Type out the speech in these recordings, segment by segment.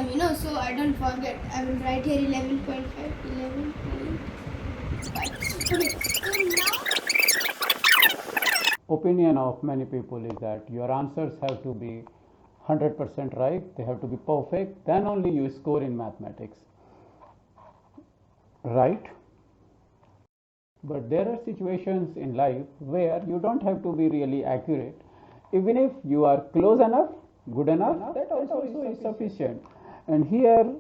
exam, so I don't forget. I will write here 11.5, 11.5. Okay, so now. Opinion of many people is that your answers have to be 100% right, they have to be perfect, then only you score in mathematics, right? But there are situations in life where you don't have to be really accurate. Even if you are close enough, good enough, that also is sufficient. And here,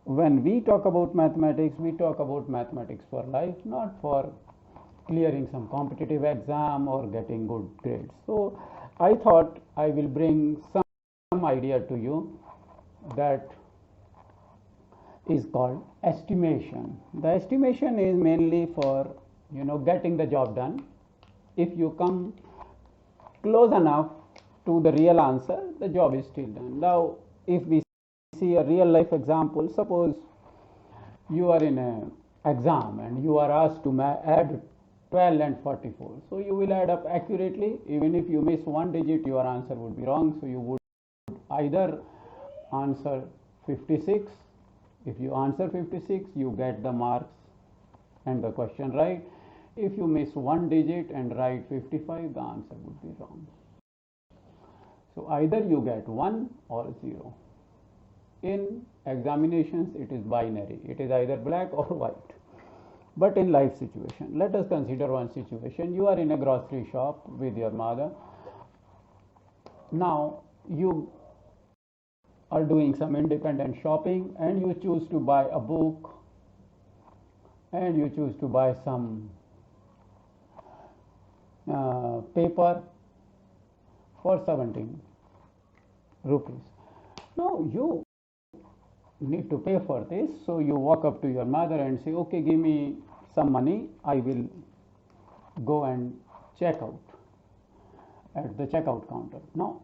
when we talk about mathematics, we talk about mathematics for life, not for clearing some competitive exam or getting good grades. So I thought I will bring some idea to you that is called estimation. The estimation is mainly for getting the job done. If you come close enough to the real answer, the job is still done. Now, if we see a real life example, suppose you are in an exam and you are asked to add 12 and 44. So you will add up accurately. Even if you miss one digit, your answer would be wrong. So you would either answer 56. If you answer 56, you get the marks and the question right. If you miss one digit and write 55, the answer would be wrong. So either you get 1 or 0. In examinations, it is binary. It is either black or white. But in life situation, let us consider one situation. You are in a grocery shop with your mother. Now you are doing some independent shopping and you choose to buy a book and you choose to buy some paper for 17 rupees. Now you need to pay for this, so you walk up to your mother and say, okay, give me some money, I will go and check out at the checkout counter. Now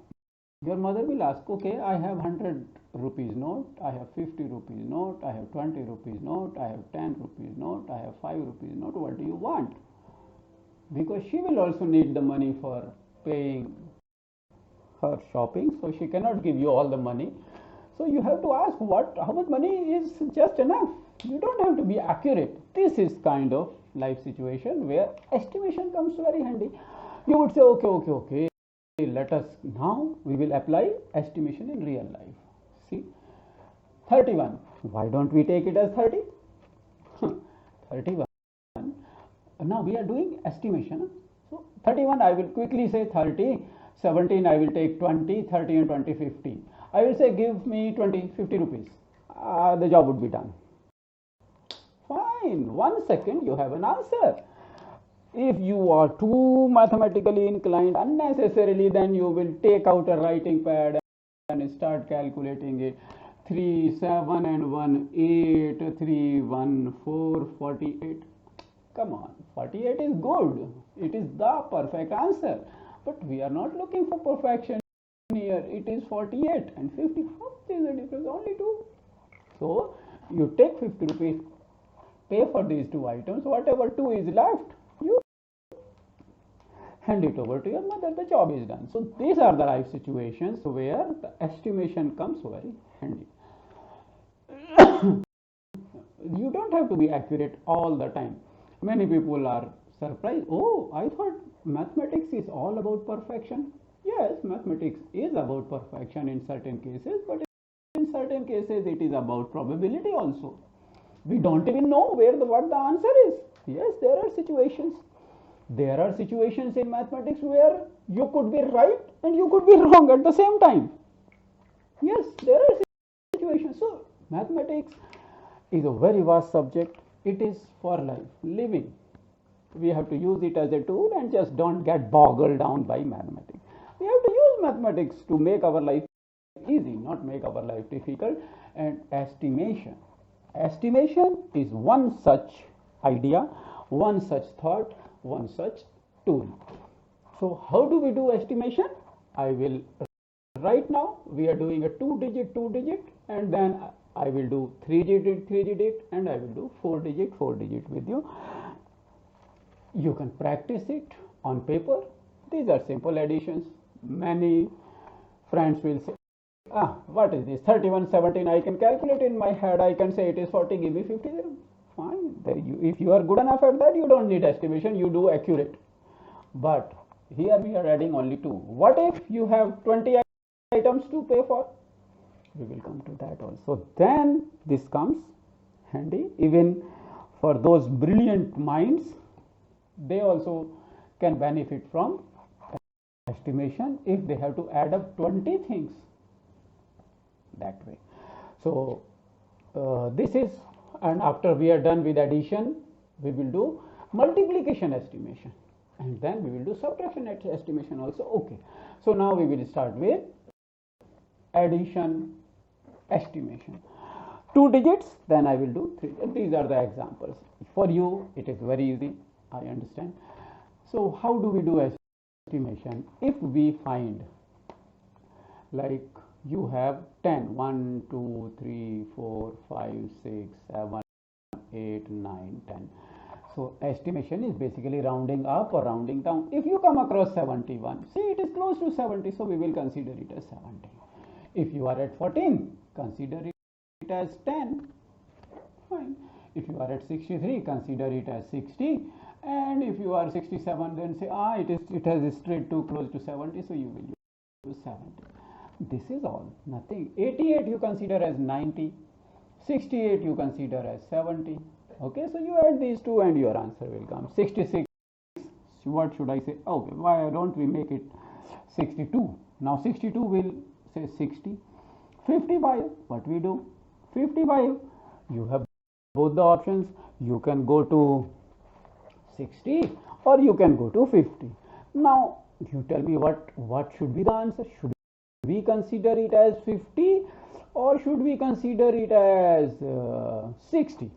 your mother will ask, okay, I have 100 rupees note, I have 50 rupees note, I have 20 rupees note, I have 10 rupees note, I have 5 rupees note, what do you want? Because she will also need the money for paying her shopping, so she cannot give you all the money. So you have to ask how much money is just enough. You don't have to be accurate. This is kind of life situation where estimation comes very handy. You would say, okay, let us now we will apply estimation in real life. See, 31. Why don't we take it as 30? 31. Now we are doing estimation. So 31 I will quickly say 30. 17 I will take 20, 30 and 20, 50. I will say give me 20, 50 rupees. The job would be done. Fine, 1 second you have an answer. If you are too mathematically inclined unnecessarily, then you will take out a writing pad and start calculating it. 3, 7 and 1, 8, 3, 1, 4, 48. Come on, 48 is good. It is the perfect answer. But we are not looking for perfection here. It is 48 and 50. What is the difference? Only 2. So you take 50 rupees, pay for these 2 items. Whatever 2 is left, you hand it over to your mother. The job is done. So these are the life situations where the estimation comes very handy. You don't have to be accurate all the time. Many people are surprised. Oh, I thought mathematics is all about perfection. Yes, mathematics is about perfection in certain cases, but in certain cases it is about probability also. We don't even know what the answer is. Yes, there are situations. There are situations in mathematics where you could be right and you could be wrong at the same time. Yes, there are situations. So mathematics is a very vast subject. It is for life, living. We have to use it as a tool and just don't get boggled down by mathematics. We have to use mathematics to make our life easy, not make our life difficult. And estimation is one such idea, one such thought, one such tool. So how do we do estimation? I will right now we are doing a 2 digit, and then I will do 3 digit, and I will do 4 digit with you. You can practice it on paper. These are simple additions. Many friends will say, what is this? 3117. I can calculate in my head. I can say it is 40. Give me 50 dirham. Fine. If you are good enough at that, you don't need estimation. You do accurate. But here we are adding only 2. What if you have 20 items to pay for? We will come to that also. Then this comes handy. Even for those brilliant minds, they also can benefit from estimation if they have to add up 20 things that way. So this is, and after we are done with addition, we will do multiplication estimation, and then we will do subtraction estimation also. Okay, so now we will start with addition estimation. 2 digits, then I will do 3. These are the examples. For you, it is very easy, I understand. So how do we do estimation? If we find, like you have 10, 1, 2, 3, 4, 5, 6, 7, 8, 9, 10. So estimation is basically rounding up or rounding down. If you come across 71, see it is close to 70, so we will consider it as 70. If you are at 14, consider it as 10. Fine. If you are at 63, consider it as 60. And if you are 67, then say, it has strayed too close to 70, so you will use 70. This is all, nothing. 88 you consider as 90, 68 you consider as 70. Okay, so you add these two and your answer will come. 66, what should I say? Okay, why don't we make it 62? Now 62 will say 60. 55, what we do? 55, you have both the options. You can go to 60 or you can go to 50. Now you tell me what should be the answer. Should we consider it as 50 or should we consider it as 60?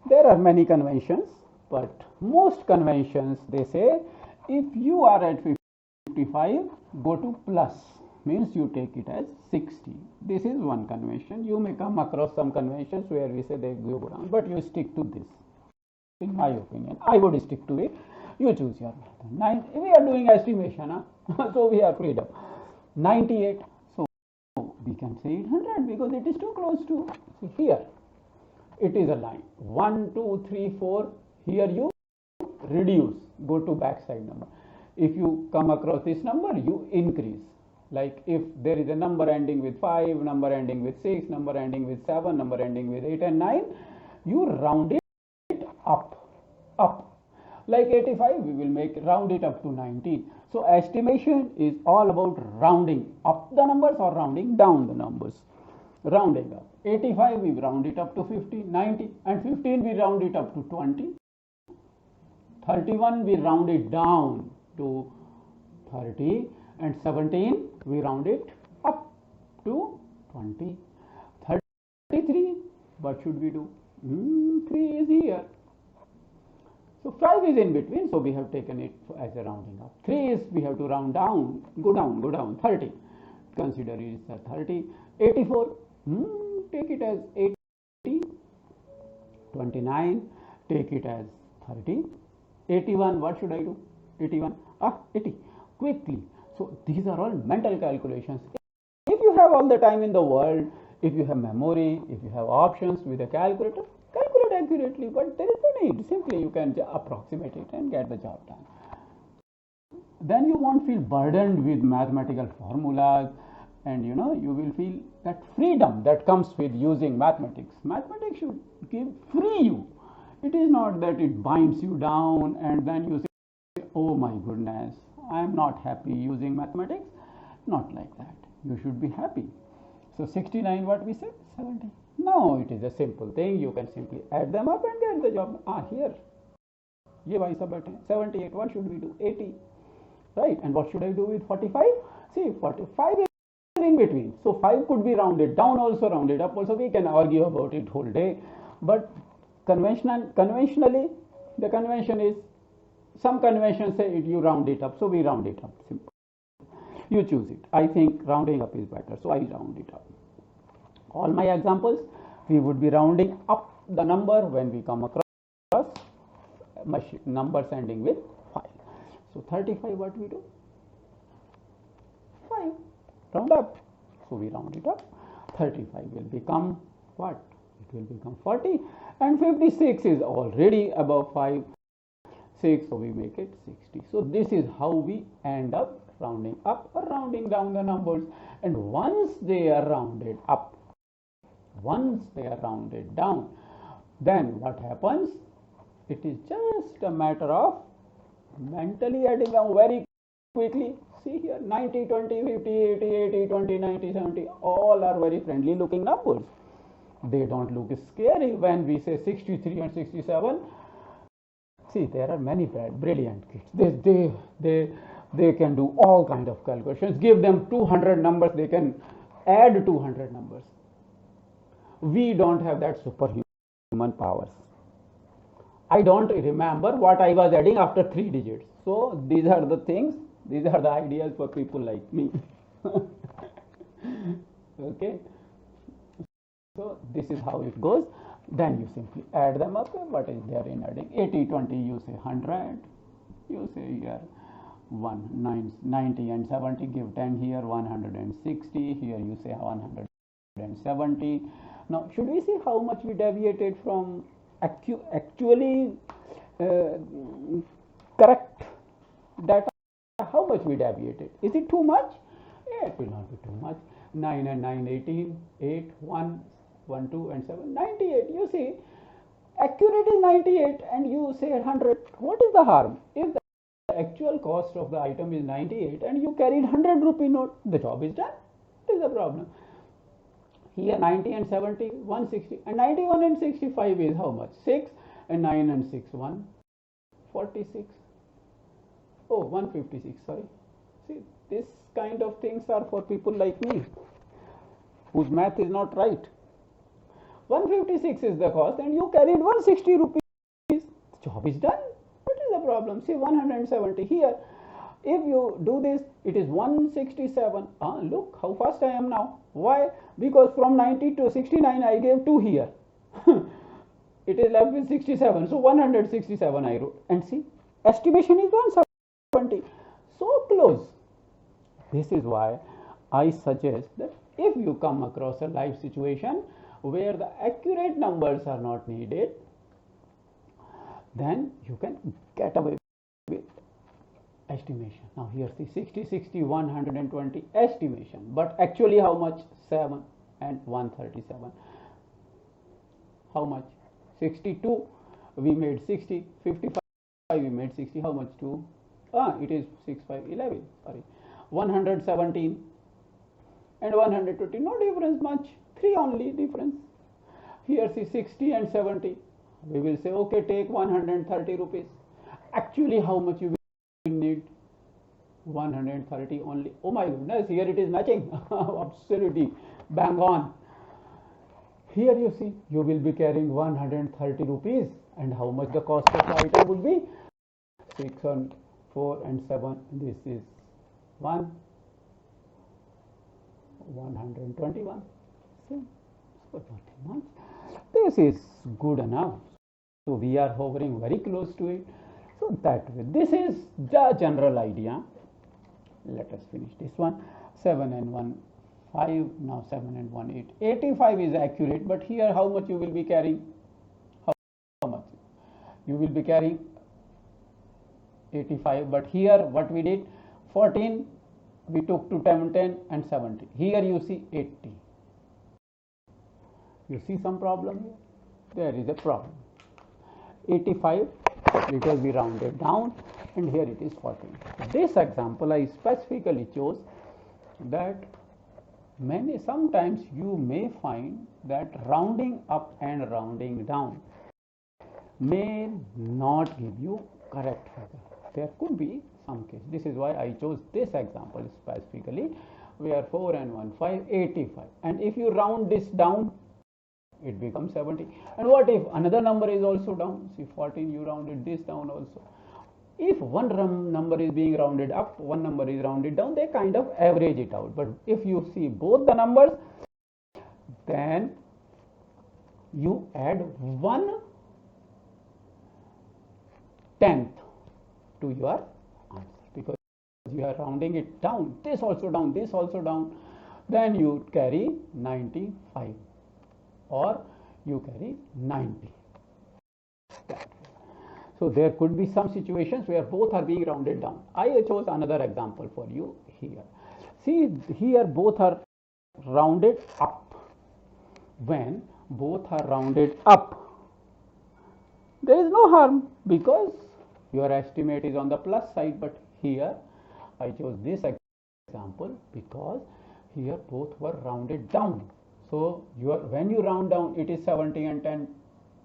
There are many conventions, but most conventions, they say if you are at 55, go to plus, means you take it as 60. This is one convention. You may come across some conventions where we say they go down, but you stick to this. In my opinion, I would stick to it. You choose your method. We are doing estimation, so we have freedom. 98, so we can say 800 because it is too close to. So here it is a line. 1, 2, 3, 4. Here you reduce, go to backside number. If you come across this number, you increase. Like if there is a number ending with 5, number ending with 6, number ending with 7, number ending with 8 and 9, you round it up. Like 85, we will round it up to 19. So estimation is all about rounding up the numbers or rounding down the numbers. Rounding up. 85, we round it up to 50, 90, and 15 we round it up to 20. 31 we round it down to 30, and 17 we round it up to 20. 33, what should we do? 3 is here. So 5 is in between, so we have taken it as a rounding up. 3 is we have to round down, go down, 30. Consider it as 30. 84, take it as 80. 29, take it as 30. 81, what should I do? 81, 80, quickly. So these are all mental calculations. If you have all the time in the world, if you have memory, if you have options with a calculator, calculate accurately, but there is no need. Simply you can approximate it and get the job done. Then you won't feel burdened with mathematical formulas, and you will feel that freedom that comes with using mathematics. Mathematics should free you. It is not that it binds you down and then you say, oh my goodness, I am not happy using mathematics. Not like that. You should be happy. So 69, what we said? 70. No, it is a simple thing. You can simply add them up and get the job. Here. ये भाई सब बैठे 78. What should we do? 80. Right. And what should I do with 45? See, 45 is in between. So 5 could be rounded down also, rounded up also. We can argue about it whole day. But conventionally, the convention is, some conventions say you round it up. So we round it up. Simple. You choose it. I think rounding up is better. So I round it up. All my examples, we would be rounding up the number when we come across numbers ending with 5. So 35, what we do? 5. Round up. so we round it up. 35 will become what? It will become 40, and 56 is already above 5, 6, so we make it 60. So this is how we end up rounding up or rounding down the numbers. And once they are rounded up, once they are rounded down, then what happens? It is just a matter of mentally adding them very quickly. See here, 90, 20, 50, 80, 80, 20, 90, 70, all are very friendly looking numbers. They don't look scary when we say 63 and 67. See, there are many brilliant kids. They can do all kind of calculations. Give them 200 numbers, they can add 200 numbers. We don't have that superhuman powers. I don't remember what I was adding after 3 digits. So these are the things, these are the ideas for people like me. Okay. So this is how it goes. Then you simply add them up. What is there in adding? 80, 20, you say 100. You say here 90 and 70, give 10 here, 160. Here you say 170. Now, should we see how much we deviated from actually correct data? How much we deviated? Is it too much? Yeah, it will not be too much. 9 and 9, 18, 8, 1, 1, 2 and 7, 98. You see, accurate is 98 and you say 100. What is the harm? If the actual cost of the item is 98 and you carried 100 rupee note, the job is done. What is the problem? Here 90 and 70, 160, and 91 and 65 is how much? 6, and 9 and 6, 146. Oh, 156, sorry. See, this kind of things are for people like me, whose math is not right. 156 is the cost and you carried 160 rupees. The job is done. What is the problem? See, 170 here. If you do this, it is 167. Look how fast I am now. Why? Because from 90 to 69 I gave 2 here. It is left with 67. So 167 I wrote. And see, estimation is 170. So close. This is why I suggest that if you come across a life situation where the accurate numbers are not needed, then you can get away with estimation. Now here see 60, 60, 120 estimation, but actually how much? 7 and 137. How much? 62 we made 60, 55 we made 60. How much? 2? It is 6, 5, 11. Sorry, 117 and 120. No difference much. 3 only difference. Here see 60 and 70. We will say okay, take 130 rupees. Actually how much you will need? 130 only. Oh my goodness, here it is matching. Absolutely bang on. Here you see, you will be carrying 130 rupees, and how much the cost of the item would be? 6 and 4 and 7. This is 121. See, so nothing much. This is good enough. So we are hovering very close to it. So that way, this is the general idea. Let us finish this one. 7 and 1, 5. Now 7 and 1, 8. 85 is accurate, but here how much you will be carrying? How much? You will be carrying 85, but here what we did? 14 we took to 10, 10 and 70. Here you see 80. You see some problem here? There is a problem. 85 because we rounded down, and here it is 14. This example I specifically chose that sometimes you may find that rounding up and rounding down may not give you correct figure. There could be some case. This is why I chose this example specifically, where 4 and 1, 5, 85. And if you round this down, it becomes 70. And what if another number is also down? See, 14, you rounded this down also. If one number is being rounded up, one number is rounded down, they kind of average it out. But if you see both the numbers, then you add 1/10 to your answer, because you are rounding it down. This also down, this also down. then you carry 95 or you carry 90. So there could be some situations where both are being rounded down. I chose another example for you here. See, here both are rounded up. When both are rounded up, there is no harm because your estimate is on the plus side. But here I chose this example because here both were rounded down. So when you round down, it is 70 and 10,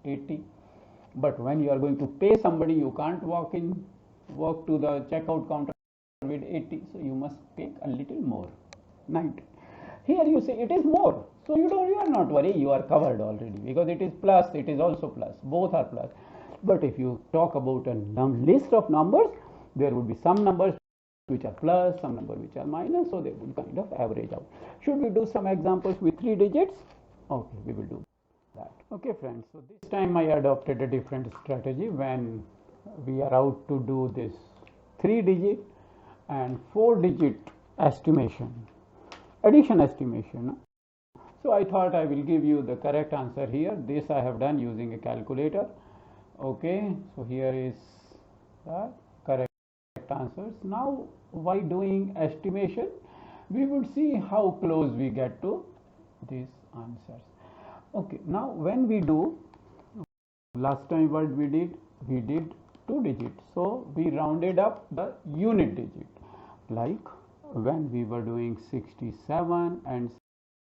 80. But when you are going to pay somebody, you can't walk to the checkout counter with 80. So you must take a little more, 90. Here you say it is more. So you are not worried, you are covered already because it is plus, it is also plus, both are plus. But if you talk about a list of numbers, there would be some numbers which are plus, some numbers which are minus, so they would kind of average out. Should we do some examples with 3 digits? Okay, we will do that. Okay friends, so this time I adopted a different strategy when we are out to do this 3 digit and 4 digit estimation, addition estimation. So I thought I will give you the correct answer here. This I have done using a calculator. Okay, so here is the correct answers. Now while doing estimation, we would see how close we get to these answers. Okay, now when we do, last time what we did 2 digits, so we rounded up the unit digit, like when we were doing 67 and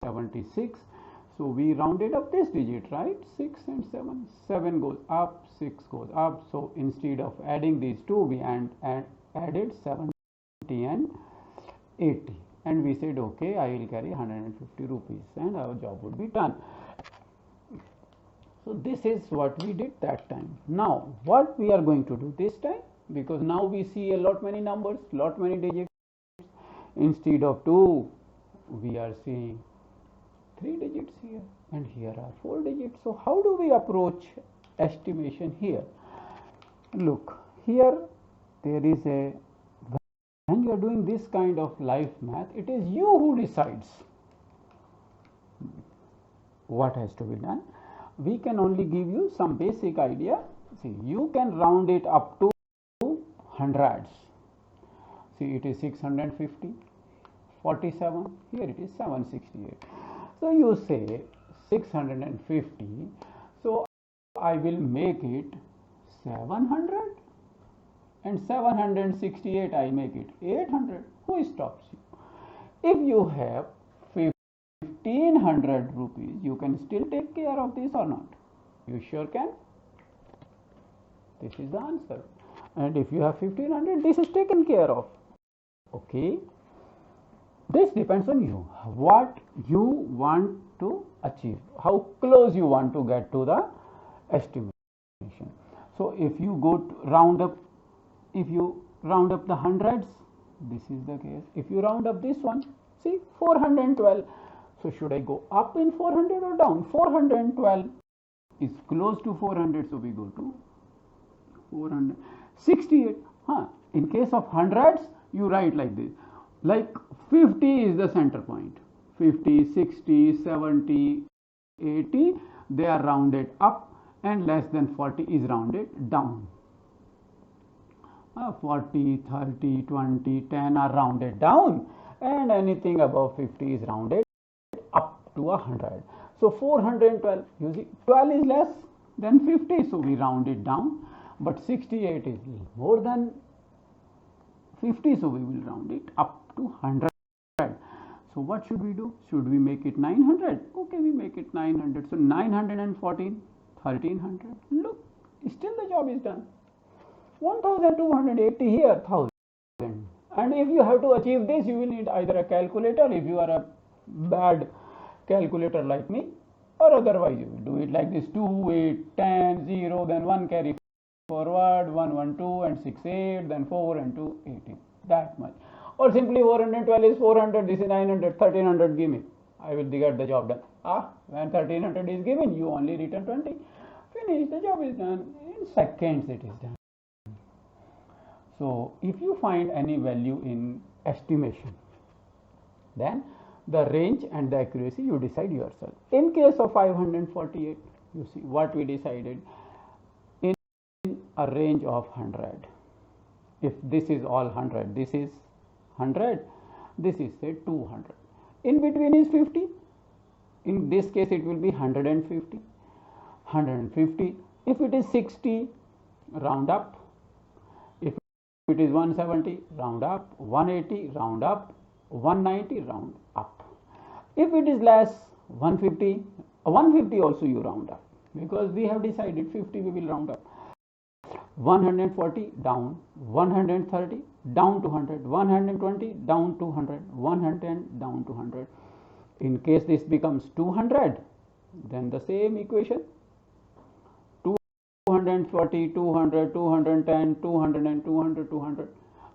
76, so we rounded up this digit, right? 6 and 7, 7 goes up, 6 goes up, so instead of adding these two, we added 70 and 80, and we said okay, I will carry 150 rupees and our job would be done. So this is what we did that time. Now what we are going to do this time, because now we see a lot many numbers, lot many digits, instead of 2 we are seeing 3 digits here and here are 4 digits. So how do we approach estimation here? Look, here there is a, when you are doing this kind of life math, it is you who decides what has to be done. We can only give you some basic idea. See, you can round it up to hundreds. See, it is 650, 47, here it is 768. So you say 650, so I will make it 700, and 768 I make it 800. Who stops you? If you have 1500 rupees, you can still take care of this or not? You sure can? This is the answer. And if you have 1500, this is taken care of. Okay, this depends on you, what you want to achieve, how close you want to get to the estimation. So if you go to round up, if you round up the hundreds, this is the case. If you round up this one, see 412. So should I go up in 400 or down? 412 is close to 400, so we go to 468. In case of hundreds, you write like this, like 50 is the center point, 50, 60, 70, 80, they are rounded up, and less than 40 is rounded down. 40, 30, 20, 10 are rounded down, and anything above 50 is rounded up to 100. So 412, you see 12 is less than 50, so we round it down, but 68 is more than 50, so we will round it up to 100. So what should we do? Should we make it 900? Okay, we make it 900. So 914, 1300. Look, still the job is done. 1280 here, 1000. And if you have to achieve this, you will need either a calculator if you are a bad calculator like me, or otherwise you will do it like this: 2, 8, 10, 0, then 1 carry forward, 1, 1, 2, and 6, 8, then 4 and 2, 18. That much. Or simply 412 is 400, this is 900, 1300, give me. I will get the job done. When 1300 is given, you only return 20. Finish, the job is done. In seconds it is done. So if you find any value in estimation, then The range and the accuracy you decide yourself. In case of 548, you see what we decided in a range of 100. If this is all 100, this is 100, this is say 200. In between is 50. In this case, it will be 150. 150. If it is 60, round up. If it is 170, round up. 180, round up. 190, round up. If it is less, 150, 150 also you round up, because we have decided 50 we will round up. 140 down, 130 down to 100, 120 down to 100, 110 down to 100. In case this becomes 200, then the same equation, 240, 200, 210, 200 and 200, 200,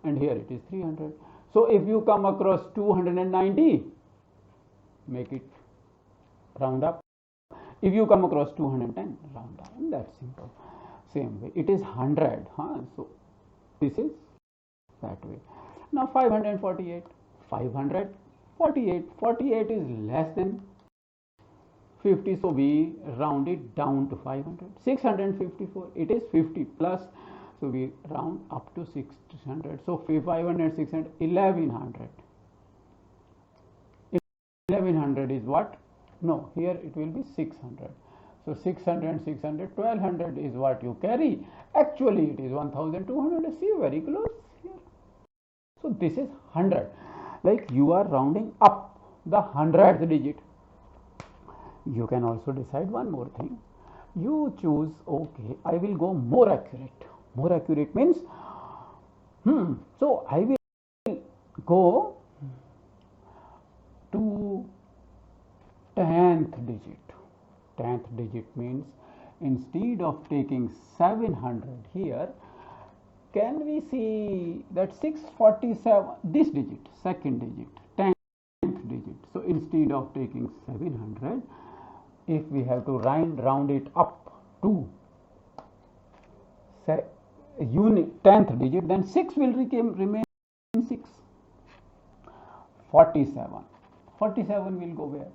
and here it is 300. So if you come across 290, make it round up. If you come across 210, round down. That's simple. Same way, it is 100, so this is that way. Now 548, 548, 48 is less than 50, so we round it down to 500. 654, it is 50 plus, so we round up to 600. So 500, 600, 1100. 1100 is what? No, here it will be 600. So 600, 600, 1200 is what you carry. Actually, it is 1200. See, very close here. So this is 100. Like you are rounding up the 100th digit. You can also decide one more thing. You choose, okay, I will go more accurate. More accurate means, so I will go to 10th digit. 10th digit means instead of taking 700 here, can we see that 647, this digit, second digit, 10th digit. So instead of taking 700, if we have to round it up to say unit 10th digit, then 6 will remain 6. 47. 47 will go where?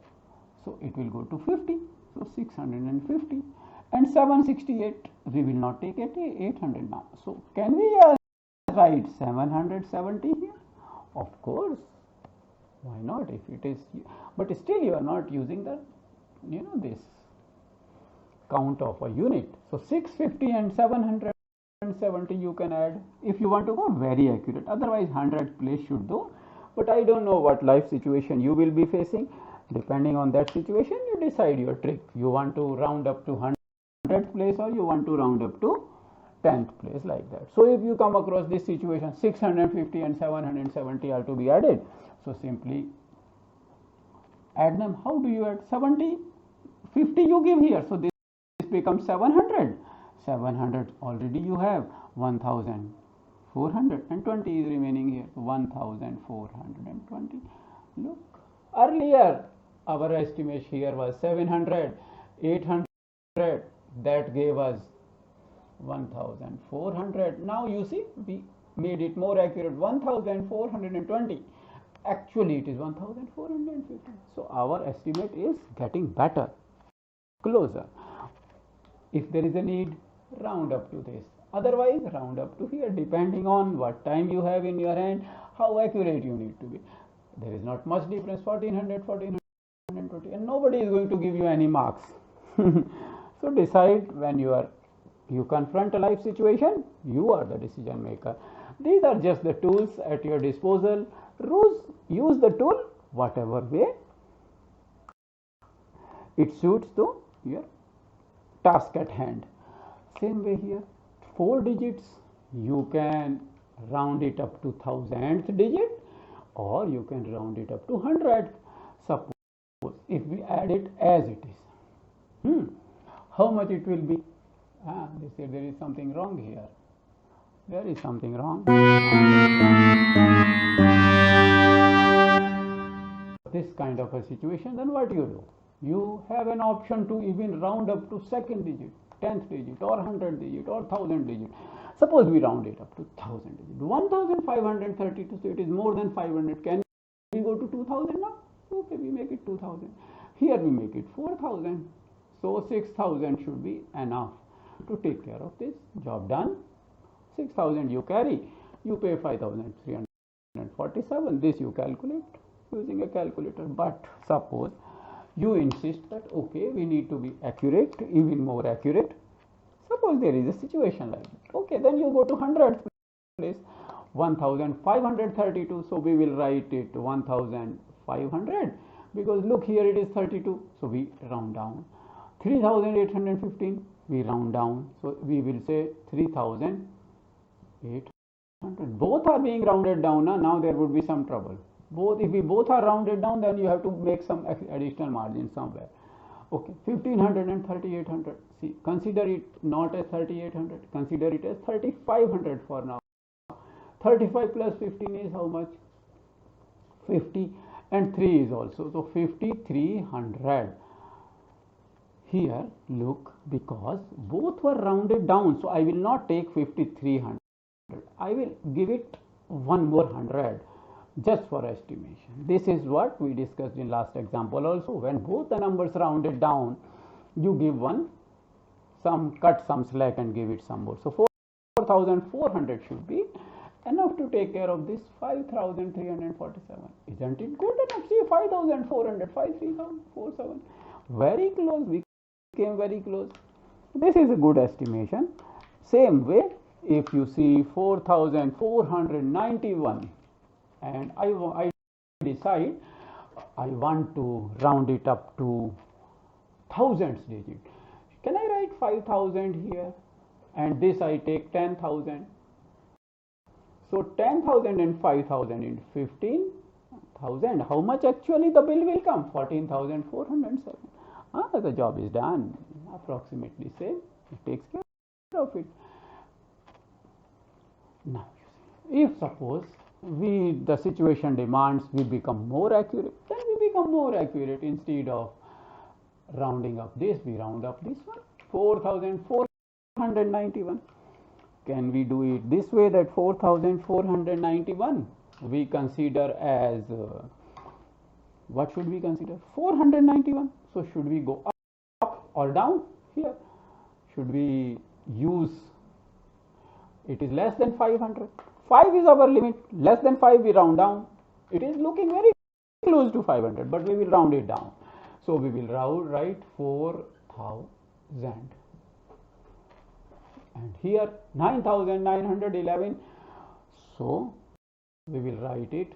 So it will go to 50. So 650 and 768. We will not take it 800 now. So can we write 770 here? Of course. Why not? If it is, but still you are not using the, this count of a unit. So 650 and 770 you can add if you want to go very accurate. Otherwise 100 place should do. But I don't know what life situation you will be facing. Depending on that situation, you decide your trick. You want to round up to 100th place or you want to round up to 10th place, like that. So if you come across this situation, 650 and 770 are to be added. So simply add them. How do you add? 70, 50 you give here. So this becomes 700. 700 already you have. 1420 is remaining here. 1420. Look, earlier our estimate here was 700, 800, that gave us 1400. Now you see, we made it more accurate, 1420. Actually it is 1450. So our estimate is getting better, closer. If there is a need, round up to this. Otherwise, round up to here, depending on what time you have in your hand, how accurate you need to be. There is not much difference, 1400, 1420, and nobody is going to give you any marks. So decide when you confront a life situation, you are the decision maker. These are just the tools at your disposal. Use the tool whatever way it suits to your task at hand. Same way here, 4 digits, you can round it up to 1000th digit, or you can round it up to 100th. Suppose if we add it as it is, how much it will be? They say there is something wrong here. There is something wrong. This kind of a situation, then what you do? You have an option to even round up to second digit, 10th digit, or 100th digit, or 1000th digit. Suppose we round it up to 1000 digit. 1532, so it is more than 500. Can we go to 2000 now? Okay, we make it 2000. Here we make it 4000. So 6000 should be enough to take care of this. Job done. 6000 you carry. You pay 5347. This you calculate using a calculator. But suppose you insist that okay, we need to be accurate, even more accurate. Suppose there is a situation like that. Okay, then you go to 100th place, 1532. So we will write it 1500 because look, here it is 32. So we round down. 3815 we round down. So we will say 3800. Both are being rounded down. Now there would be some trouble. If we both are rounded down, then you have to make some additional margin somewhere. Okay, 1500 and 3800. See, consider it not as 3800, consider it as 3500 for now. 35 plus 15 is how much? 50, and 3 is also, so 5300. Here look, because both were rounded down, so I will not take 5300. I will give it one more 100 just for estimation. This is what we discussed in last example also. When both the numbers rounded down, you give cut some slack and give it some more. So 4400 should be enough to take care of this 5347. Isn't it good enough? See, 5400, 5347. Very close, we came very close. This is a good estimation. Same way, if you see 4491 and I decide I want to round it up to thousands digit. Can I write 5000 here? And this I take 10,000. So 10,000 and 5,000 into 15,000. How much actually the bill will come? 14,407. The job is done. Approximately same. It takes care of it. Now, if suppose the situation demands we become more accurate, then we become more accurate. Instead of rounding up this, we round up this one, 4491. Can we do it this way, that 4491 we consider as what should we consider? 491. So should we go up or down here? Should we use, it is less than 500. 5 is our limit. Less than 5 we round down. It is looking very close to 500, but we will round it down. So we will write 4000. And here 9911. So we will write it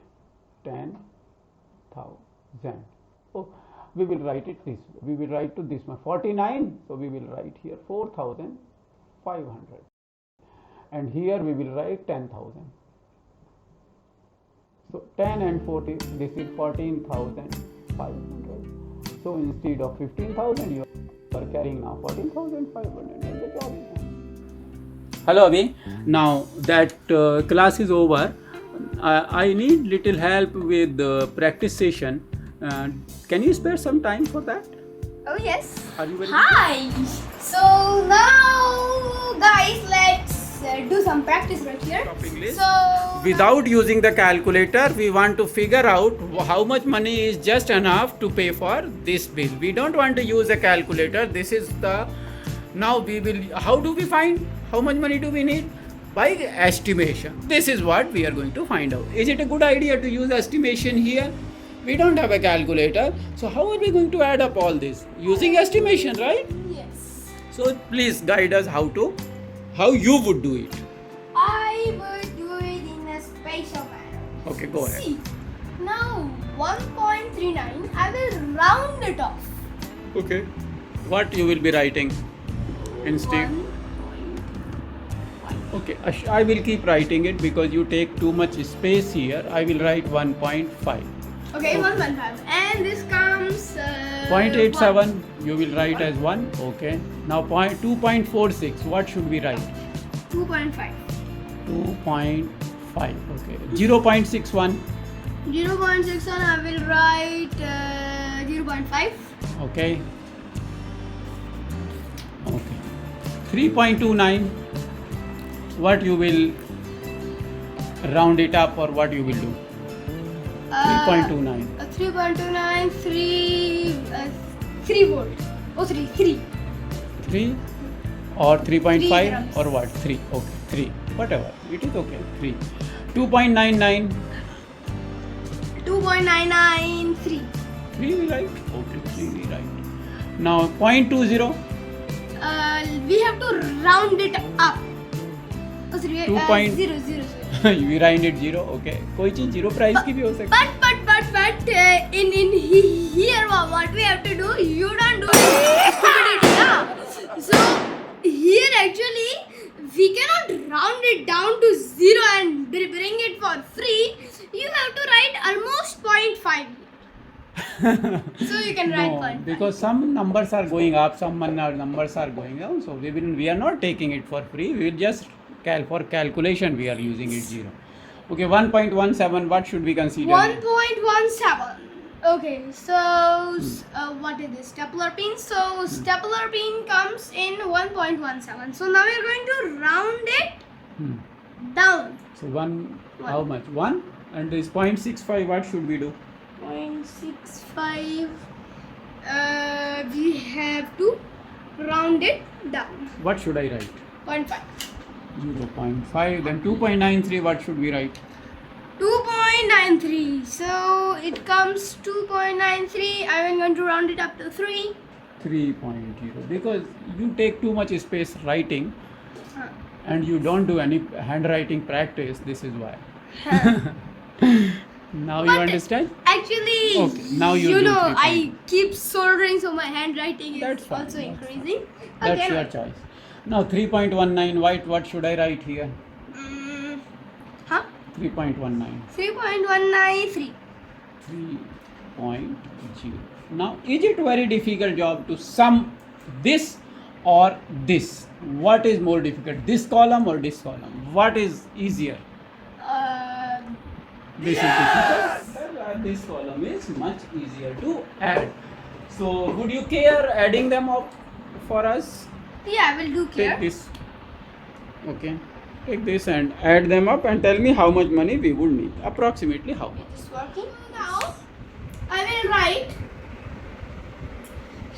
10,000. Oh, we will write it this way. We will write to this one 49. So we will write here 4500. And here we will write 10,000. So 10 and 40, this is 14,500. So instead of 15,000, you are carrying now 14,500, and the job is done. Hello Abhi. Now that class is over, I need little help with the practice session. Can you spare some time for that? Oh yes. Are you ready? Hi. So now, guys, let's do some practice right here. So Without using the calculator, we want to figure out how much money is just enough to pay for this bill. We don't want to use a calculator. This is the, now we will, how do we find how much money do we need? By estimation. This is what we are going to find out. Is it a good idea to use estimation here? We don't have a calculator. So how are we going to add up all this? Using estimation, right? yes, So please guide us how you would do it. I would do it in a special manner. Okay, go ahead. See, now 1.39, I will round it off. Okay. What you will be writing instead? 1. Okay, I will keep writing it because you take too much space here. I will write 1.5. Okay, 1.5. And this comes 0.87 you will write as 1. Okay. Now 2.46. What should we write? 2.5. 2.5. Okay. 0.61. 0.61, I will write 0.5. Okay. Okay. 3.29. What you will round it up, or what you will do? 3.29. 3.29, 3 volt. Oh, 3. 3 or 3.5 grams. or what? 3. Okay, 3. Whatever. It is okay. 3. 2.99. 2.993. 3 we write. Okay, 3 we write. Now 0.20. We have to round it up. Oh, 3. 2. 0. We round it 0. Okay. कोई चीज 0 price की भी हो सकती है. But in here what we have to do, you don't do stupidity, na? So here actually we cannot round it down to 0 and bring it for free. You have to write almost 0.5. So you can write No, 0.5. because some numbers are going up, some numbers are going down. So we are not taking it for free. We will just for calculation we are using it 0. Okay, 1.17. What should we consider? 1.17. Okay, so what is this? Stapler pin. So stapler pin comes in 1.17. So now we are going to round it Hmm. down. So how much? 1 and this 0.65. What should we do? 0.65. We have to round it down. What should I write? 0.5. 0.5. Then 2.93. What should we write? 2.93. So it comes 2.93. I am going to round it up to 3. 3.0. Because you take too much space writing Huh. and you don't do any handwriting practice. This is why. Now you But understand? Actually, Okay, now you do know, 3.0. I keep soldering, so my handwriting is That's fine, also that's increasing. That's Okay, your choice. Now 3.19. What should I write here? Huh? 3.19. 3.193. 3.0. Now is it very difficult job to sum this or this? What is more difficult? This column or this column? What is easier? This is difficult. This column is much easier to add. So would you care adding them up for us? Yeah, I will do care. Take this. Okay. Take this and add them up and tell me how much money we would need. Approximately how much? It is working now. I will write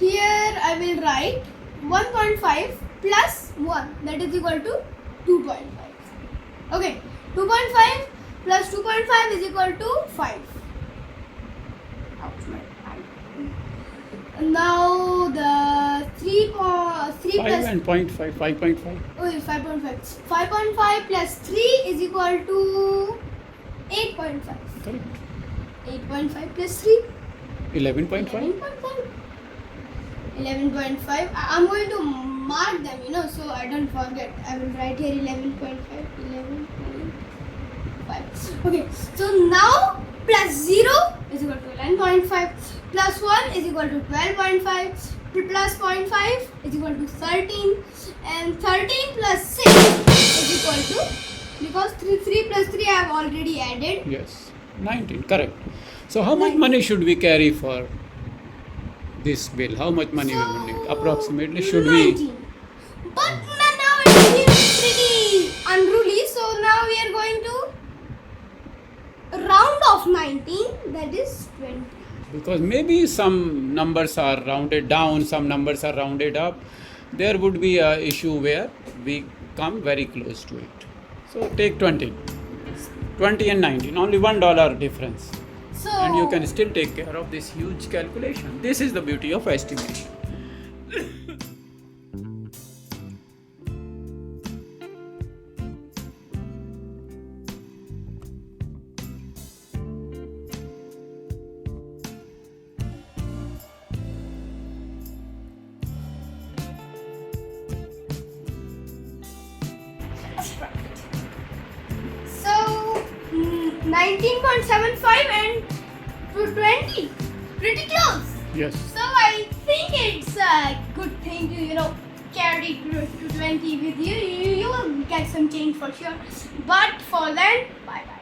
here. I will write 1.5 plus 1, that is equal to 2.5. Okay, 2.5 plus 2.5 is equal to 5. Now the 3 5 plus and 0.5, 5.5. oh, 5.5. 5.5 plus 3 is equal to 8.5. Correct. 8.5 plus 3. 11.5. 11.5. I'm going to mark them, so I don't forget. I will write here 11.5. 11.5. Okay, so now plus 0 is equal to 11.5. Plus 1 is equal to 12.5. Plus 0.5 is equal to 13. And 13 plus 6 is equal to, because 3 plus 3 I have already added. Yes, 19. Correct. So how much money should we carry for this bill? How much money we will need? Approximately should 19. we? But now it is pretty unruly. So now we are going to round off 19. That is 20. Because maybe some numbers are rounded down, some numbers are rounded up. There would be a issue where we come very close to it. So take 20. 20 and 19. Only $1 difference. So And you can still take care of this huge calculation. This is the beauty of estimation. So 19.75 and to 20. Pretty close. Yes. So I think it's a good thing to carry to 20 with you. You will get some change for sure. But for then, bye bye.